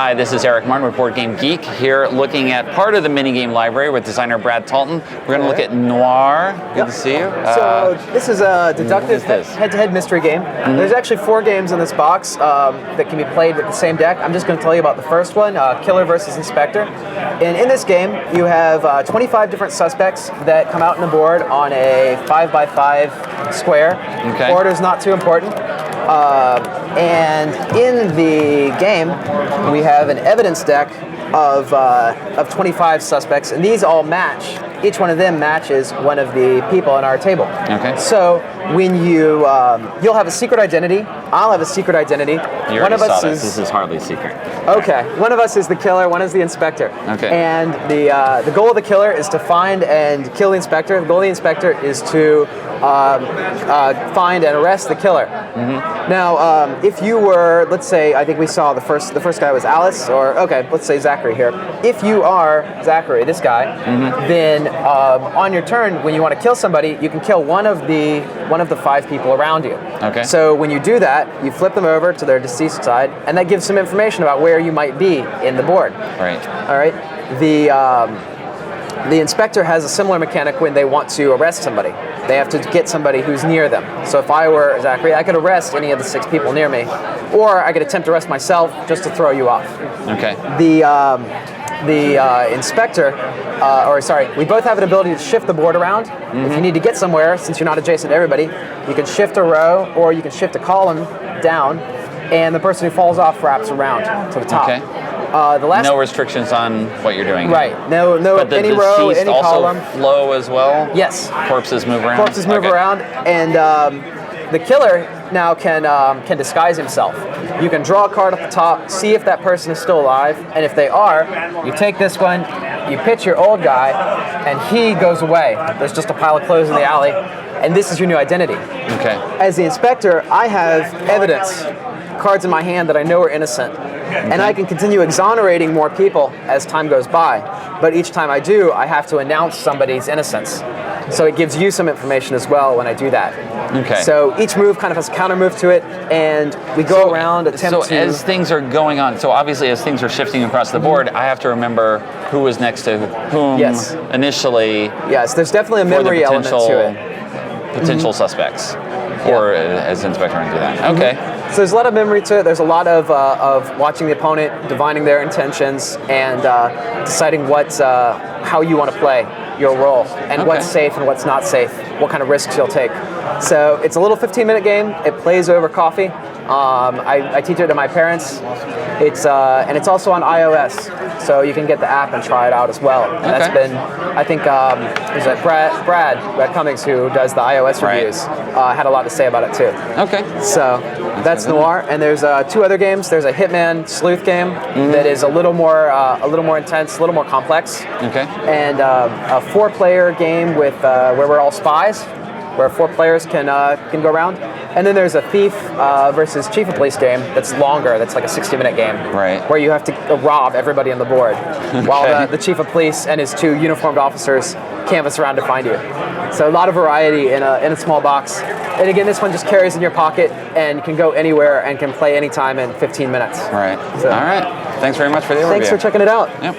Hi, this is Eric Martin with Board Game Geek, here looking at part of the minigame library with designer Brad Talton. We're going to look at Noir. Good to see you. So this is a deductive head-to-head mystery game. There's actually 4 games in this box that can be played with the same deck. I'm just going to tell you about the first one, Killer versus Inspector. And in this game, you have 25 different suspects that come out on the board on a 5x5 square. Okay. Order's not too important. And in the game, we have an evidence deck of 25 suspects, and these all match. Each one of them matches one of the people on our table. Okay. So when you'll have a secret identity. I'll have a secret identity. You already saw this. This is hardly secret. Okay. One of us is the killer. One is the inspector. Okay. And the goal of the killer is to find and kill the inspector. The goal of the inspector is to find and arrest the killer. Mm-hmm. Now, if you were, let's say, I think we saw the first guy was Alice, or okay, let's say Zachary here. If you are Zachary, this guy, then on your turn, when you want to kill somebody, you can kill one of the 5 people around you. Okay. So when you do that, you flip them over to their deceased side, and that gives some information about where you might be in the board. Right. All right. The inspector has a similar mechanic when they want to arrest somebody. They have to get somebody who's near them. So if I were Zachary, I could arrest any of the 6 people near me, or I could attempt to arrest myself just to throw you off. Okay. The inspector, we both have an ability to shift the board around. If you need to get somewhere, since you're not adjacent to everybody, you can shift a row or you can shift a column down, and the person who falls off wraps around to the top. Okay. No restrictions on what you're doing. Right. No. But the any row, any also column. Flow as well. Yes. Corpses move around. Corpses move around, and the killer now can disguise himself. You can draw a card at the top, see if that person is still alive, and if they are, you take this one, you pitch your old guy, and he goes away. There's just a pile of clothes in the alley, and this is your new identity. Okay. As the inspector, I have evidence, cards in my hand that I know are innocent, and I can continue exonerating more people as time goes by. But each time I do, I have to announce somebody's innocence. So it gives you some information as well when I do that. Okay. So each move kind of has a counter move to it, and we go around, attempt to... So as things are going on, so obviously as things are shifting across the board, I have to remember who was next to whom initially. Yes, there's definitely a memory element to it. Potential suspects. Or as inspector and do that. Okay. So there's a lot of memory to it. There's a lot of watching the opponent, divining their intentions, and deciding how you want to play your role, and what's safe and what's not safe, what kind of risks you'll take. So it's a little 15-minute game. It plays over coffee. I teach it to my parents. And it's also on iOS, so you can get the app and try it out as well. And that's been, I think, Brad Cummings, who does the iOS reviews, had a lot to say about it too. Okay. So that's Noir, and there's 2 other games. There's a Hitman sleuth game that is a little more intense, a little more complex. Okay. And a 4-player game with where we're all spies, where 4 players can go around. And then there's a thief versus chief of police game that's longer. That's like a 60-minute game, where you have to rob everybody on the board, while the chief of police and his 2 uniformed officers canvas around to find you. So a lot of variety in a small box. And again, this one just carries in your pocket and can go anywhere and can play anytime in 15 minutes. Right. So, all right. Thanks very much for the overview. Thanks for checking it out. Yep.